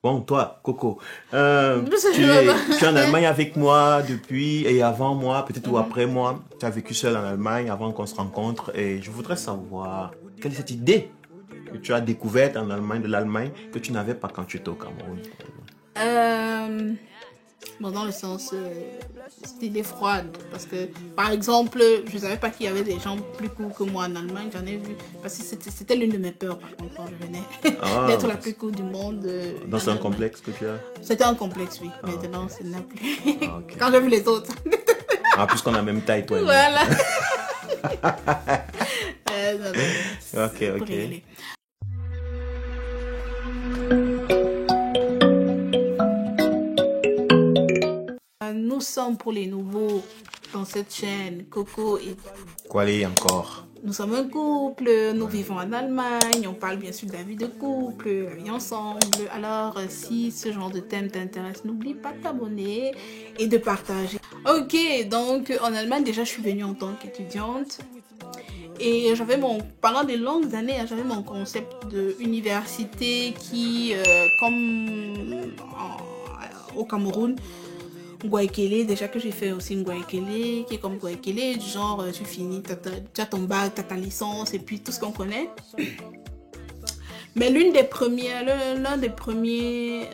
Bon, toi, Coco, Je tu es en Allemagne avec moi depuis et avant moi, peut-être ou Mhm. après moi. Tu as vécu seul en Allemagne avant qu'on se rencontre et je voudrais savoir quelle est cette idée que tu as découverte en Allemagne, de l'Allemagne, que tu n'avais pas quand tu étais au Cameroun. Euh, bon, dans le sens, c'était des froides. Parce que, par exemple, je savais pas qu'il y avait des gens plus cool que moi en Allemagne. J'en ai vu. Parce que c'était l'une de mes peurs, par contre, quand je venais. Ah, D'être la plus cool du monde donc en c'est un Allemagne. complexe que tu as? C'était un complexe, oui. Ah, ok. Maintenant, ce n'est plus. Ah, ok. Quand j'ai vu les autres. Ah, puisqu'on a la même taille, toi et moi. Voilà. Non, non, Ok, c'est pour ok. rigoler. Nous sommes pour les nouveaux dans cette chaîne, Coco et Quoi aller encore? nous sommes un couple, nous vivons en Allemagne, on parle bien sûr de la vie de couple, la vie ensemble. Alors, si ce genre de thème t'intéresse, n'oublie pas de t'abonner et de partager. Ok, donc en Allemagne, déjà, je suis venue en tant qu'étudiante. Et pendant de longues années, j'avais mon concept de université qui, au Cameroun, Ngwaekele, déjà que j'ai fait aussi Ngwaekele, qui est comme Ngwaekele, du genre tu finis, tu as ton bac, tu as ta licence et puis tout ce qu'on connaît. Mais l'un des premiers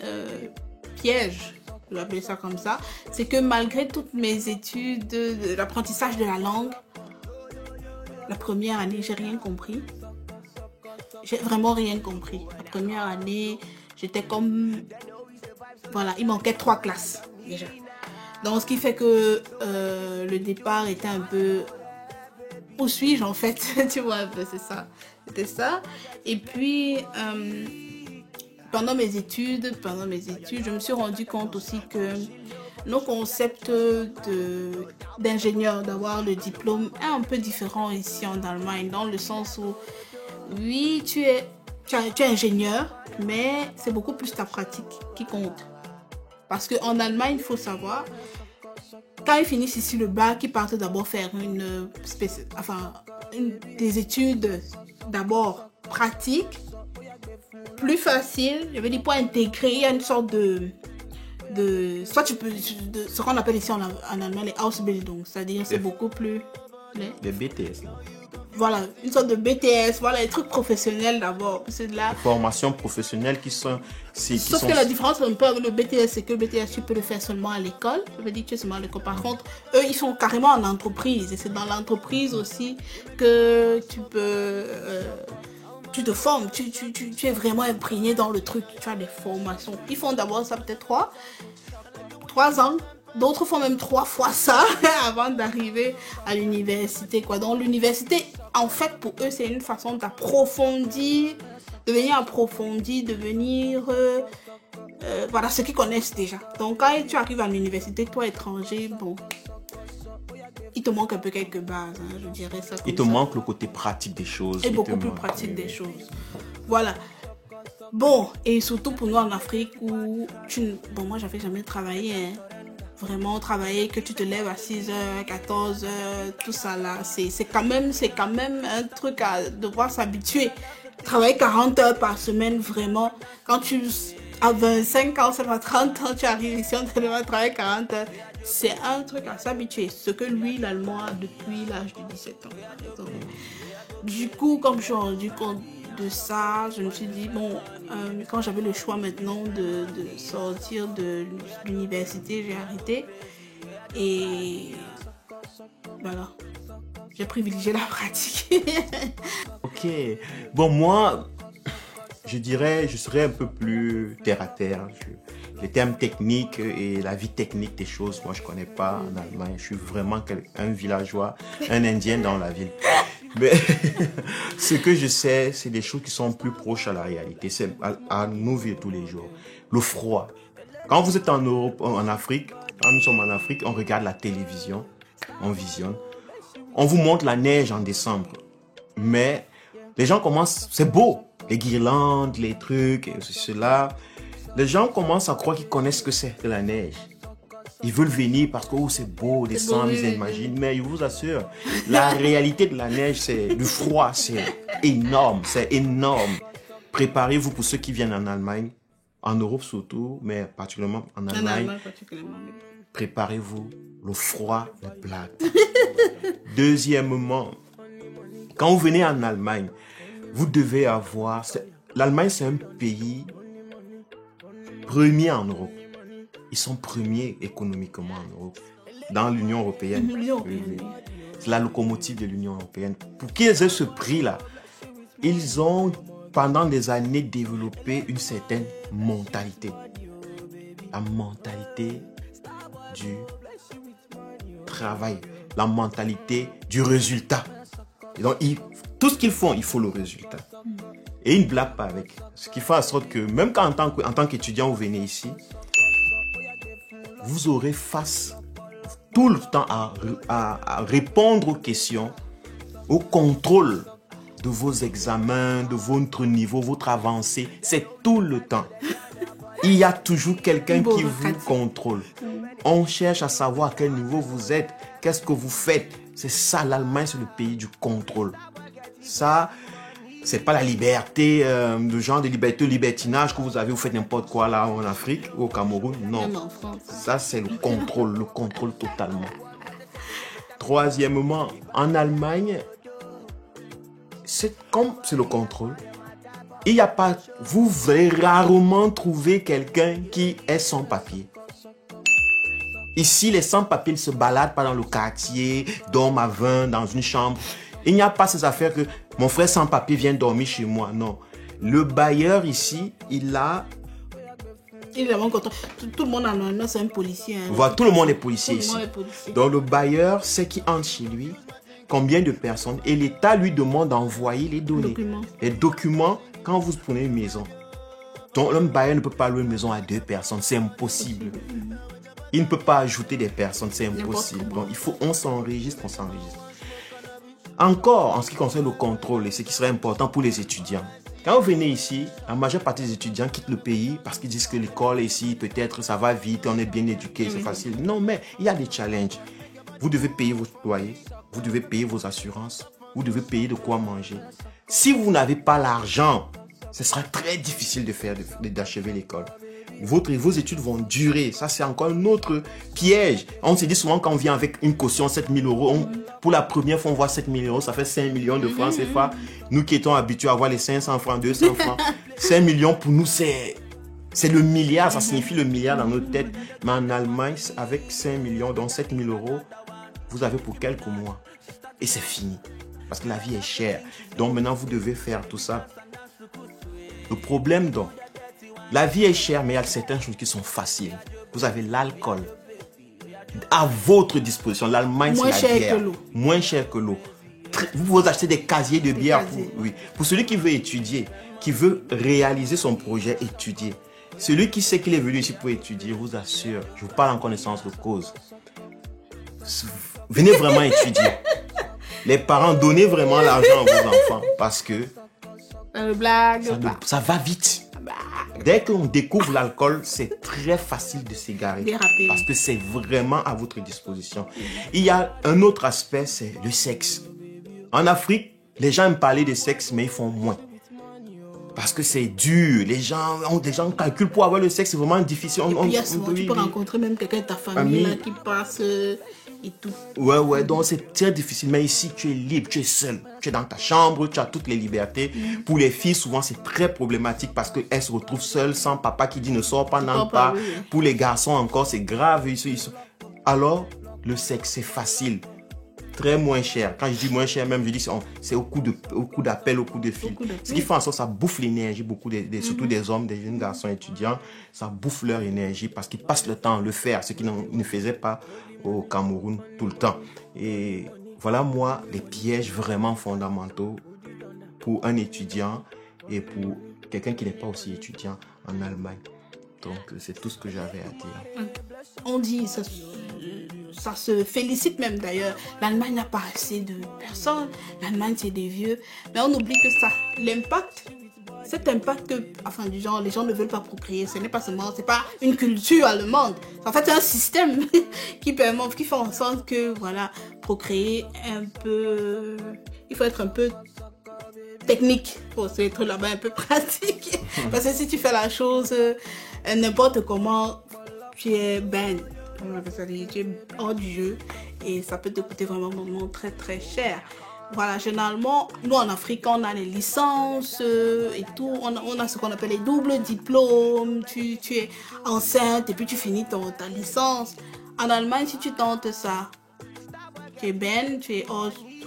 pièges, je vais appeler ça comme ça, c'est que malgré toutes mes études, l'apprentissage de la langue, la première année, j'ai rien compris. J'ai vraiment rien compris. La première année, j'étais comme... Voilà, il manquait 3 classes déjà. Donc, ce qui fait que le départ était un peu... Où suis-je en fait? Tu vois un peu, c'est ça. C'était ça. Et puis, pendant mes études, je me suis rendu compte aussi que nos concepts d'ingénieur, d'avoir le diplôme, est un peu différent ici en Allemagne, dans le sens où, oui, tu es ingénieur, mais c'est beaucoup plus ta pratique qui compte. Parce qu'en Allemagne, il faut savoir, quand ils finissent ici le bac, ils partent d'abord faire des études d'abord pratiques, plus facile, je veux dire, pour intégrer, il y a une sorte soit tu peux, ce qu'on appelle ici en allemand les Ausbildung, c'est-à-dire c'est beaucoup plus... Les BTS, là. Voilà, une sorte de BTS, voilà, les trucs professionnels d'abord. C'est de là. Les formations professionnelles qui sont... Sauf que la différence un peu avec le BTS, c'est que le BTS, tu peux le faire seulement à l'école. Je veux dire, tu es seulement à l'école. Par contre, eux, ils sont carrément en entreprise. Et c'est dans l'entreprise aussi que tu peux... tu te formes, tu es vraiment imprégné dans le truc. Tu as des formations. Ils font d'abord ça peut-être 3 ans. D'autres font même 3 fois ça avant d'arriver à l'université, quoi. Donc l'université, en fait, pour eux, c'est une façon d'approfondir, devenir voilà, ce qu'ils connaissent déjà. Donc quand tu arrives à l'université, toi étranger, bon, il te manque un peu quelques bases, hein, je dirais ça comme Il te ça. manque le côté pratique des choses. Et beaucoup plus pratique des choses. Voilà. Bon, et surtout pour nous en Afrique où bon, moi j'avais jamais travaillé, hein. Vraiment travailler, que tu te lèves à 6h, 14h, tout ça là, c'est quand même un truc à devoir s'habituer. Travailler 40 heures par semaine, vraiment, quand tu as 25 ans, ça va 30 ans, tu arrives ici, on te demande de travailler 40 heures. C'est un truc à s'habituer, ce que lui, l'allemand, a depuis l'âge de 17 ans. Donc, du coup, comme je suis rendu compte de ça, je me suis dit, bon, quand j'avais le choix maintenant de sortir de l'université, j'ai arrêté. Et voilà, j'ai privilégié la pratique. Ok. Bon, moi, je dirais, je serais un peu plus terre à terre. Les termes techniques et la vie technique des choses, moi, je connais pas en Allemagne. Je suis vraiment un villageois, un Indien dans la ville. Mais ce que je sais, c'est des choses qui sont plus proches à la réalité. C'est à nous vivre tous les jours. Le froid. Quand vous êtes en Europe, en Afrique, quand nous sommes en Afrique, on regarde la télévision, on visionne. On vous montre la neige en décembre. Mais les gens commencent, c'est beau, les guirlandes, les trucs, et cela. Les gens commencent à croire qu'ils connaissent ce que c'est de la neige. Ils veulent venir parce que c'est beau, décembre, beau, ils oui. imaginent. Mais je vous assure, la réalité de la neige, c'est du froid, c'est énorme, c'est énorme. Préparez-vous pour ceux qui viennent en Allemagne. en Europe surtout, mais particulièrement en En Allemagne, Allemagne, particulièrement. préparez-vous, le froid ne blague. Deuxièmement, quand vous venez en Allemagne, vous devez avoir... L'Allemagne, c'est un pays premier en Europe. Ils sont premiers économiquement en Europe, dans l'Union européenne. L'Union européenne, Oui, oui. oui. C'est la locomotive de l'Union européenne. Pour qu'ils aient ce prix-là, ils ont, pendant des années, développé une certaine mentalité. La mentalité du travail, la mentalité du résultat. Et donc, tout ce qu'ils font, il faut le résultat. Et ils ne blaguent pas avec. Ce qui fait en sorte que, même quand en tant qu'étudiant, vous venez ici, vous aurez face tout le temps à répondre aux questions, au contrôle de vos examens, de votre niveau, votre avancée. C'est tout le temps. Il y a toujours quelqu'un qui vous contrôle. On cherche à savoir à quel niveau vous êtes, qu'est-ce que vous faites. C'est ça, l'Allemagne, c'est le pays du contrôle. Ça, c'est pas la liberté, le genre de liberté, le libertinage que vous avez, vous faites n'importe quoi là en Afrique ou au Cameroun. Non, Même en France. ça c'est le contrôle totalement. Troisièmement, en Allemagne, comme c'est le contrôle, il n'y a pas, vous allez rarement trouver quelqu'un qui est sans papier. Ici, les sans-papiers ne se baladent pas dans le quartier, dorment à 20 dans une chambre. Il n'y a pas ces affaires que mon frère sans-papier vient dormir chez moi. Non. Le bailleur ici, il a... Il est vraiment content. Tout le monde en Allemagne, c'est un policier. Hein. Voilà, tout le monde est policier Tout ici. le monde est policier. Donc le bailleur sait qui entre chez lui, combien de personnes, et l'État lui demande d'envoyer les données. Les documents, quand vous prenez une maison. Donc un bailleur ne peut pas louer une maison à 2 personnes, c'est impossible. Il ne peut pas ajouter des personnes, c'est impossible. Donc il faut, on s'enregistre. Encore, en ce qui concerne le contrôle, et ce qui serait important pour les étudiants. Quand vous venez ici, la majeure partie des étudiants quittent le pays parce qu'ils disent que l'école ici, peut-être ça va vite, on est bien éduqué, c'est facile. Non, mais il y a des challenges. Vous devez payer vos loyers, vous devez payer vos assurances, vous devez payer de quoi manger. Si vous n'avez pas l'argent, ce sera très difficile d'achever l'école. Vos études vont durer. Ça, c'est encore un autre piège. On se dit souvent quand on vient avec une caution 7 000 €, pour la première fois, on voit 7 000 €, ça fait 5 millions de francs CFA. Nous qui étions habitués à voir les 500 francs, 200 francs, 5 millions pour nous, c'est le milliard. Ça signifie le milliard dans notre tête. Mais en Allemagne, avec 5 millions, donc 7 000 €, vous avez pour quelques mois. Et c'est fini. Parce que la vie est chère. Donc maintenant, vous devez faire tout ça. Le problème, donc, la vie est chère, mais il y a certaines choses qui sont faciles. Vous avez l'alcool à votre disposition. L'Allemagne, c'est la bière. Moins cher que l'eau. Vous pouvez acheter des casiers de bière. Pour celui qui veut étudier, qui veut réaliser son projet, étudier. Celui qui sait qu'il est venu ici pour étudier, je vous assure, je vous parle en connaissance de cause. Venez vraiment étudier. Les parents, donnez vraiment l'argent à vos enfants parce que ça va vite. Dès qu'on découvre l'alcool, c'est très facile de s'égarer parce que c'est vraiment à votre disposition. Il y a un autre aspect, c'est le sexe. En Afrique, les gens aiment parler de sexe, mais ils font moins. Parce que c'est dur. Les gens calculent pour avoir le sexe, c'est vraiment difficile. Et puis, tu peux rencontrer même quelqu'un de ta famille là, qui passe et tout. Ouais, donc c'est très difficile. Mais ici, tu es libre, tu es seul. Tu es dans ta chambre, tu as toutes les libertés. Pour les filles, souvent, c'est très problématique parce qu'elles se retrouvent seules, sans papa qui dit ne sors pas, n'entre pas. Pour les garçons, encore, c'est grave. Alors, le sexe, c'est facile. Très moins cher. Quand je dis moins cher, même, je dis c'est au coup d'appel, au coup de fil. Ce qui fait en sorte que ça bouffe l'énergie, surtout des hommes, des jeunes garçons étudiants. Ça bouffe leur énergie parce qu'ils passent le temps à le faire, ce qu'ils ne faisaient pas au Cameroun tout le temps. Et voilà, moi, les pièges vraiment fondamentaux pour un étudiant et pour quelqu'un qui n'est pas aussi étudiant en Allemagne. Donc, c'est tout ce que j'avais à dire. On dit, ça se félicite même d'ailleurs. L'Allemagne n'a pas assez de personnes. L'Allemagne, c'est des vieux. Mais on oublie que cet impact que, enfin, du genre, les gens ne veulent pas procréer. Ce n'est pas seulement, c'est pas une culture allemande. En fait, c'est un système qui fait en sorte que, voilà, procréer un peu, il faut être un peu technique. Faut aussi être là-bas un peu pratique. Parce que si tu fais la chose n'importe comment, tu es ban. Tu es hors du jeu et ça peut te coûter vraiment très très cher. Voilà, généralement, nous en Afrique, on a les licences et tout, on a ce qu'on appelle les doubles diplômes, tu es enceinte et puis tu finis ta licence. En Allemagne, si tu tentes ça, tu es ban, tu es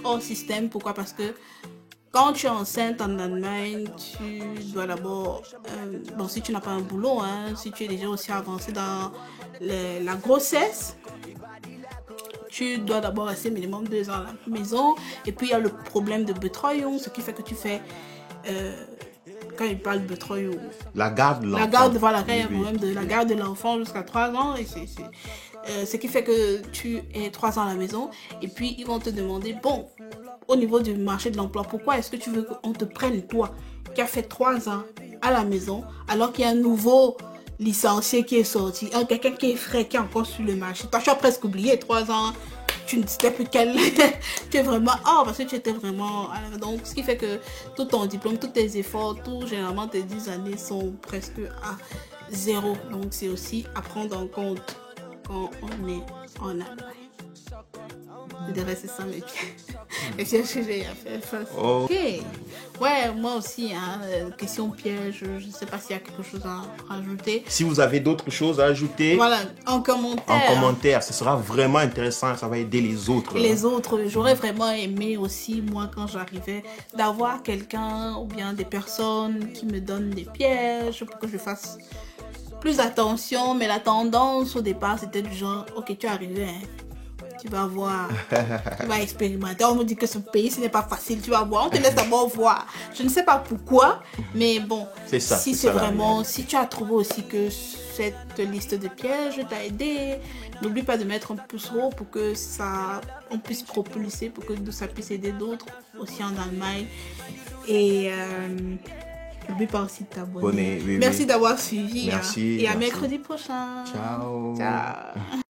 hors système. Pourquoi? Parce que quand tu es enceinte en Allemagne, tu dois d'abord, bon, si tu n'as pas un boulot, hein, si tu es déjà aussi avancé dans la grossesse, tu dois d'abord rester minimum 2 ans à la maison. Et puis il y a le problème de Betreuung, ce qui fait que tu fais, quand il parle de Betreuung, La garde de l'enfant. la garde, voilà, quand il y a un problème de la garde de l'enfant jusqu'à 3 ans. Et ce qui fait que tu es 3 ans à la maison. Et puis ils vont te demander, bon, au niveau du marché de l'emploi, pourquoi est-ce que tu veux qu'on te prenne, toi, qui as fait 3 ans à la maison, alors qu'il y a un nouveau licencié qui est sorti, quelqu'un qui est frais, qui est encore sur le marché. Toi, tu as presque oublié 3 ans, tu ne sais plus quel... tu es vraiment... parce que tu étais vraiment... Donc, ce qui fait que tout ton diplôme, tous tes efforts, généralement, tes 10 années sont presque à 0. Donc, c'est aussi à prendre en compte quand on est en Allemagne. Je dirais c'est ça mes pièges que j'ai à faire face. Ok. Ouais, moi aussi, hein, question piège, je ne sais pas s'il y a quelque chose à rajouter. Si vous avez d'autres choses à ajouter, voilà, en commentaire. En commentaire, ce sera vraiment intéressant, ça va aider les autres. Les autres, j'aurais vraiment aimé aussi, moi, quand j'arrivais, d'avoir quelqu'un ou bien des personnes qui me donnent des pièges pour que je fasse plus attention. Mais la tendance au départ, c'était du genre, ok, tu es arrivé, hein. Tu vas voir, tu vas expérimenter. On me dit que ce pays, ce n'est pas facile, tu vas voir. On te laisse d'abord voir. Je ne sais pas pourquoi, mais bon, c'est ça, si c'est vraiment, si tu as trouvé aussi que cette liste de pièges t'a aidé, n'oublie pas de mettre un pouce haut pour que on puisse propulser, pour que ça puisse aider d'autres aussi en Allemagne. Et n'oublie pas aussi de t'abonner. Oui, merci d'avoir suivi. Merci. Et à mercredi prochain. Ciao. Ciao.